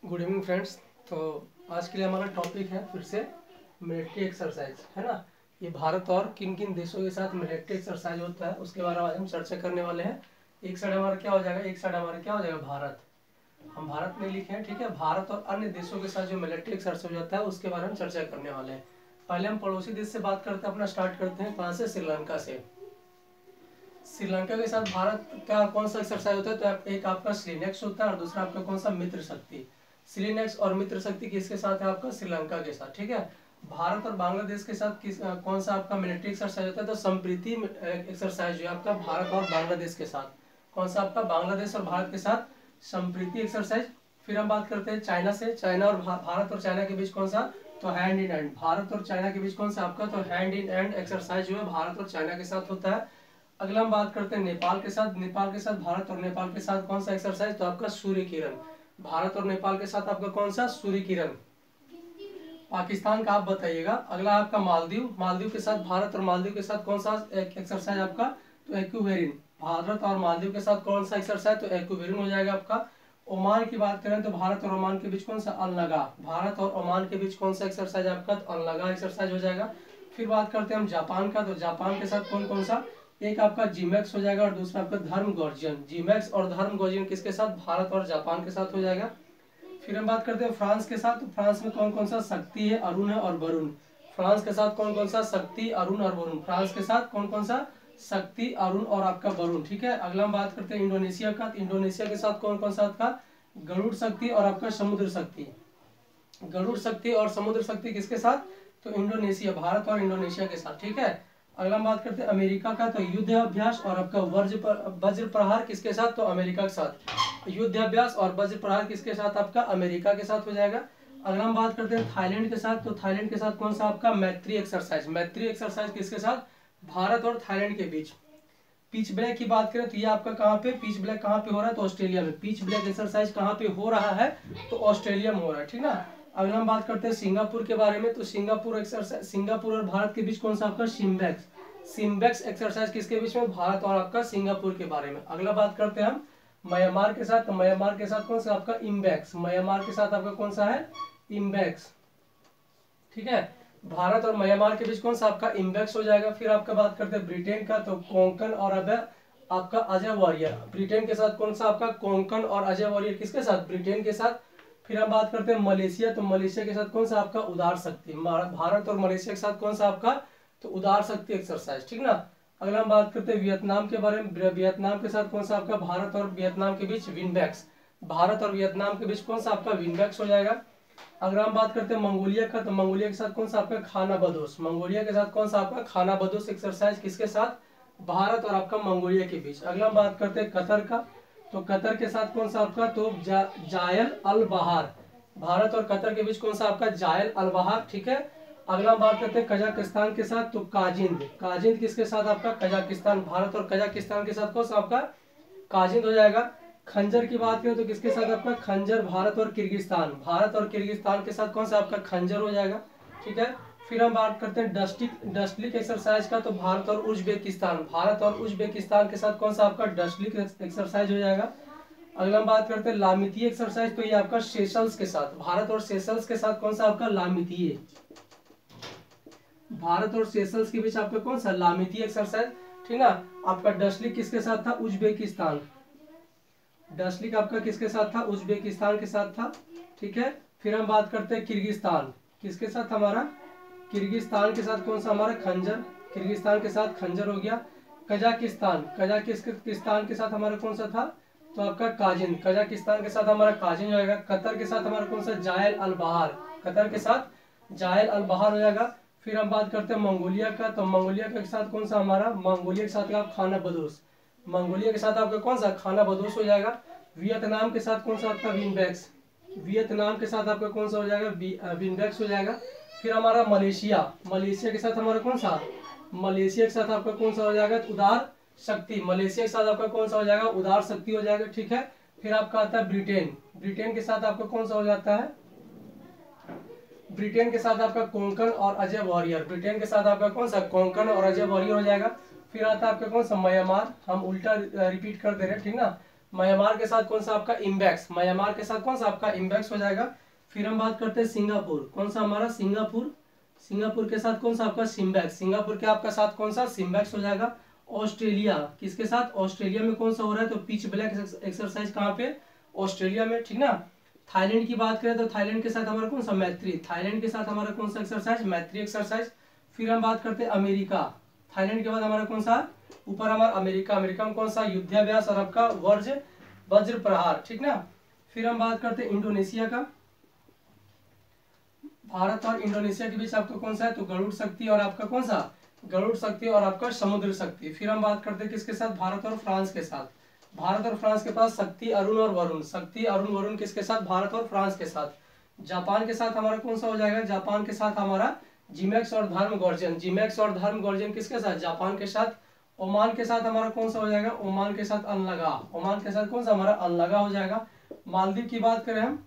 Good evening friends. तो आज के लिए हमारा टॉपिक है फिर से मिलिट्री एक्सरसाइज, है ना। ये भारत और किन किन देशों के साथ मिलिट्री एक्सरसाइज होता है उसके बारे में आज हम चर्चा करने वाले हैं। एक साइड हमारा क्या हो जाएगा, एक साइड हमारा क्या हो जाएगा भारत। हम भारत में लिखे हैं, ठीक है। भारत और अन्य देशों के साथ जो मिलिट्री एक्सरसाइज होता है उसके बारे में चर्चा करने वाले हैं। पहले हम पड़ोसी देश से बात करते हैं, अपना स्टार्ट करते हैं कहाँ से, श्रीलंका से। श्रीलंका के साथ भारत का कौन सा एक्सरसाइज होता है, तो एक आपका श्रीनेक्स होता है और दूसरा आपका कौन सा, मित्र शक्ति। श्रीनेक्स और मित्र शक्ति किसके साथ है, आपका श्रीलंका के साथ, ठीक है। भारत और बांग्लादेश के साथ कौन सा आपका मिलिट्री एक्सरसाइज होता है, तो संप्रीति एक्सरसाइज जो है आपका भारत और बांग्लादेश के साथ। कौन सा आपका, बांग्लादेश और भारत के साथ संप्रीति एक्सरसाइज। फिर हम बात करते हैं चाइना से। चाइना और भारत और चाइना के बीच कौन सा, तो हैंड इन हैंड। भारत और चाइना के बीच कौन सा आपका, तो हैंड इन हैंड एक्सरसाइज जो है भारत और चाइना के साथ होता है। अगला हम बात करते हैं नेपाल के साथ। नेपाल के साथ भारत और नेपाल के साथ कौन सा एक्सरसाइज, तो आपका सूर्य किरण। भारत और नेपाल के साथ आपका कौन सा, सूर्य किरण। पाकिस्तान का आप बताइएगा। अगला आपका मालदीव। मालदीव के साथ भारत और मालदीव के साथ कौन सा एक्सरसाइज आपका, तो एक्वेरिन। भारत और मालदीव के साथ कौन सा एक्सरसाइज, तो एक्वेरिन हो जाएगा आपका। ओमान की बात करें तो भारत और ओमान के बीच कौन सा, अलनगा। भारत और ओमान के बीच कौन सा एक्सरसाइज आपका, तो अलनगा एक्सरसाइज हो जाएगा। फिर बात करते हैं हम जापान का। तो जापान के साथ कौन कौन सा, एक आपका जीमैक्स हो जाएगा और दूसरा आपका धर्म गॉर्जियन। जीमैक्स और धर्म गॉर्जियन किसके साथ, भारत और जापान के साथ हो जाएगा। फिर हम बात करते हैं फ्रांस के साथ। तो फ्रांस में कौन कौन सा, शक्ति है, अरुण है और वरुण। फ्रांस के साथ कौन कौन सा, शक्ति, अरुण और वरुण। फ्रांस के साथ कौन कौन सा, शक्ति, अरुण और आपका वरुण, ठीक है। अगला हम बात करते हैं इंडोनेशिया का। इंडोनेशिया के साथ कौन कौन सा आपका, गरुड़ शक्ति और आपका समुद्र शक्ति। गरुड़ शक्ति और समुद्र शक्ति किसके साथ, तो इंडोनेशिया, भारत और इंडोनेशिया के साथ, ठीक है। अगला हम बात करते हैं अमेरिका का। तो युद्ध अभ्यास और आपका वज्र प्रहार किसके साथ, तो अमेरिका के साथ। युद्ध अभ्यास और वज्र प्रहार किसके साथ, आपका अमेरिका के साथ हो जाएगा। अगला हम बात करते हैं थाईलैंड के साथ। तो थाईलैंड के साथ कौन सा आपका, मैत्री एक्सरसाइज। मैत्री एक्सरसाइज किसके साथ, भारत और थाईलैंड के बीच। पिच ब्लैक की बात करें तो ये आपका कहाँ पे, पिच ब्लैक कहाँ पे हो रहा है, तो ऑस्ट्रेलिया में। पिच ब्लैक एक्सरसाइज कहाँ पे हो रहा है, तो ऑस्ट्रेलिया में हो रहा है, ठीक ना। अगला हम बात करते हैं सिंगापुर के बारे में। तो सिंगापुर एक्सरसाइज, सिंगापुर और भारत के बीच कौन सा आपका, सिम्बैक्स। सिम्बैक्स एक्सरसाइज किसके बीच में, भारत और आपका सिंगापुर के बारे में। अगला बात करते हैं हम म्यांमार के साथ। तो म्यांमार के साथ कौन सा आपका, इम्बैक्स। म्यांमार के साथ आपका कौन सा है, इम्बैक्स, ठीक है। भारत और म्यांमार के बीच कौन सा आपका, इम्बैक्स हो जाएगा। फिर आपका बात करते हैं ब्रिटेन का। तो कोंकण और अब आपका अजय वॉरियर। ब्रिटेन के साथ कौन सा आपका, कोंकण और अजय वॉरियर किसके साथ, ब्रिटेन के साथ। फिर हम बात करते हैं मलेशिया। तो मलेशिया के साथ कौन सा आपका, उदार शक्ति। भारत और मलेशिया के साथ कौन सा आपका, तो उदार शक्ति एक्सरसाइज, ठीक ना। अगला हम बात करते हैं वियतनाम के बारे में। वियतनाम के साथ कौन सा आपका, भारत और वियतनाम के बीच विनबैक्स। भारत और वियतनाम के बीच कौन सा आपका, विनबैक्स हो जाएगा। अगर हम बात करते हैं मंगोलिया का। तो मंगोलिया के साथ कौन सा आपका, खाना बदोश। मंगोलिया के साथ कौन सा आपका, खाना बदोश एक्सरसाइज किसके साथ, भारत और आपका मंगोलिया के बीच। अगला हम बात करते हैं कतर का। तो कतर के साथ कौन सा आपका, तो जायल अल बहार। भारत और कतर के बीच कौन सा आपका, जायल अल बहार, ठीक है। अगला हम बात करते हैं कजाकिस्तान के साथ। तो काजिंद। काजिंद किसके साथ आपका, कजाकिस्तान। भारत और कजाकिस्तान के साथ कौन सा आपका, काजिंद हो जाएगा। खंजर की बात करें तो किसके साथ आपका, खंजर। भारत और किर्गिस्तान। भारत और किर्गिस्तान के साथ कौन सा आपका, खंजर हो जाएगा, ठीक है। फिर हम बात करते हैं डस्टलिक एक्सरसाइज का। तो भारत और उज्बेकिस्तान। भारत और उज्बेकिस्तान के साथ कौन सा आपका, डस्टलिक एक्सरसाइज हो जाएगा। अगला हम बात करते हैं लामितीय एक्सरसाइज। तो ये आपका सेशल्स के साथ। भारत और सेशल्स के साथ कौन सा आपका, लामितीय। भारत और सेशल्स के बीच आपका कौन सा, लामितीय एक्सरसाइज, ठीक ना। आपका डस्टलिक किसके साथ था, उज्बेकिस्तान। डस्टलिक आपका किसके साथ था, उज्बेकिस्तान के साथ था, ठीक है। फिर हम बात करते हैं किर्गिस्तान। किसके साथ हमारा, किर्गिस्तान के साथ कौन सा हमारा, खंजर। किर्गिस्तान के साथ खंजर हो गया। कजाकिस्तान। कजाकिस्तान के साथ हमारा कौन सा था, तो आपका काजिन। कजाकिस्तान के साथ हमारा काजिन जाएगा। कतर के साथ हमारा कौन सा, जायल अल बहार। कतर के साथ जायल अल बहार हो जाएगा। फिर हम बात करते हैं मंगोलिया का। तो मंगोलिया के साथ कौन सा हमारा, मंगोलिया के साथ आप खाना बदोश। मंगोलिया के साथ आपका कौन सा, खाना बदोश हो जाएगा। वियतनाम के साथ कौन सा आपका, विनबैक्स। वियतनाम के साथ आपका कौन सा हो जाएगा, विनबैक्स हो जाएगा। फिर हमारा मलेशिया। मलेशिया के साथ हमारा कौन सा, मलेशिया के साथ आपका कौन सा हो जाएगा, उदार शक्ति। मलेशिया के साथ आपका कौन सा हो जाएगा, उदार शक्ति हो जाएगा, ठीक है। फिर आपका आता है ब्रिटेन। ब्रिटेन के साथ आपका कौन सा हो जाता है, ब्रिटेन के साथ आपका कोंकण और अजय वॉरियर। ब्रिटेन के साथ आपका कौन सा, कोंकण और अजय वॉरियर हो जाएगा। फिर आता है आपका कौन सा, म्यांमार। हम उल्टा रिपीट कर दे रहे हैं, ठीक ना। म्यांमार के साथ कौन सा आपका इम्बैक्स, म्यांमार के साथ कौन सा आपका इम्बैक्स हो जाएगा। फिर हम बात करते हैं सिंगापुर, कौन सा हमारा सिंगापुर, सिंगापुर के साथ कौन सा आपका सिम्बैक्स, सिंगापुर के आपका साथ कौन सा सिम्बैक्स हो जाएगा। ऑस्ट्रेलिया किसके साथ, ऑस्ट्रेलिया में कौन सा हो रहा है, तो पिच ब्लैक एक्सरसाइज कहाँ पे, ऑस्ट्रेलिया में, ठीक ना। थाईलैंड की बात करें तो थाईलैंड के साथ हमारा कौन सा मैत्री, थाईलैंड के साथ हमारा कौन सा एक्सरसाइज, मैत्री एक्सरसाइज। फिर हम बात करते हैं अमेरिका, थाईलैंड के बाद हमारा कौन सा ऊपर हमारा अमेरिका, अमेरिका में कौन सा युद्धाभ्यास और आपका वज्र प्रहार, ठीक ना। फिर हम बात करते हैं इंडोनेशिया का, भारत और इंडोनेशिया के बीच आपका कौन सा है, तो गरुड़ शक्ति और आपका कौन सा, गरुड़ शक्ति और आपका समुद्र शक्ति। फिर हम बात करते हैं किसके साथ, भारत और फ्रांस के साथ, भारत और फ्रांस के पास शक्ति अरुण और वरुण, शक्ति अरुण वरुण किसके साथ, भारत और फ्रांस के साथ। जापान के साथ हमारा कौन सा हो जाएगा, जापान के साथ हमारा जिमैक्स और धर्म गर्जन, जिमैक्स और धर्म गर्जन किसके साथ, जापान के साथ। ओमान के साथ हमारा कौन सा हो जाएगा, ओमान के साथ अनलगा, ओमान के साथ कौन सा हमारा अनलगा हो जाएगा। मालदीव की बात करें हम,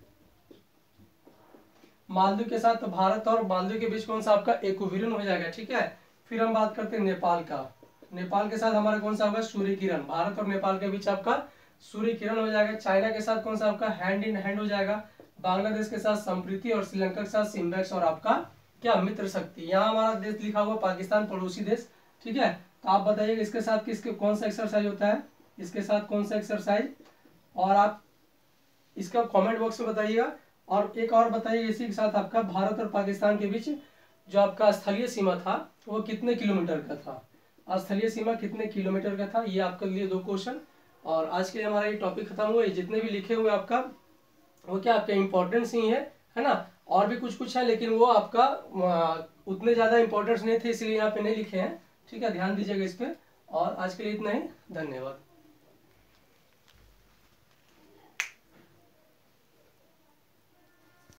मालदीव के साथ तो भारत और मालदीव के बीच कौन सा आपका एक्विलिब्रियम हो जाएगा, ठीक है। फिर हम बात करते हैं नेपाल का, नेपाल के साथ हमारा कौन सा होगा, सूर्य किरण, भारत और नेपाल के बीच आपका सूर्य किरण हो जाएगा। चाइना के साथ कौन सा आपका हैंड इन हैंड हो जाएगा। बांग्लादेश के साथ संप्रीति और श्रीलंका के साथ सिम्बैक्स और आपका क्या मित्र शक्ति। यहाँ हमारा देश लिखा हुआ पाकिस्तान पड़ोसी देश, ठीक है। तो आप बताइएगा इसके साथ किसके कौन सा एक्सरसाइज होता है, इसके साथ कौन सा एक्सरसाइज, और आप इसका कमेंट बॉक्स में बताइएगा। और एक और बताइए इसी के साथ आपका भारत और पाकिस्तान के बीच जो आपका स्थलीय सीमा था वो कितने किलोमीटर का था, स्थलीय सीमा कितने किलोमीटर का था। ये आपके लिए 2 क्वेश्चन। और आज के लिए हमारा ये टॉपिक खत्म हुआ। जितने भी लिखे हुए आपका वो क्या आपका इंपॉर्टेंस ही है ना। और भी कुछ कुछ है लेकिन वो आपका उतने ज्यादा इंपॉर्टेंस नहीं थे, इसलिए यहाँ पे नहीं लिखे हैं, ठीक है। ध्यान दीजिएगा इस पे। और आज के लिए इतना ही, धन्यवाद।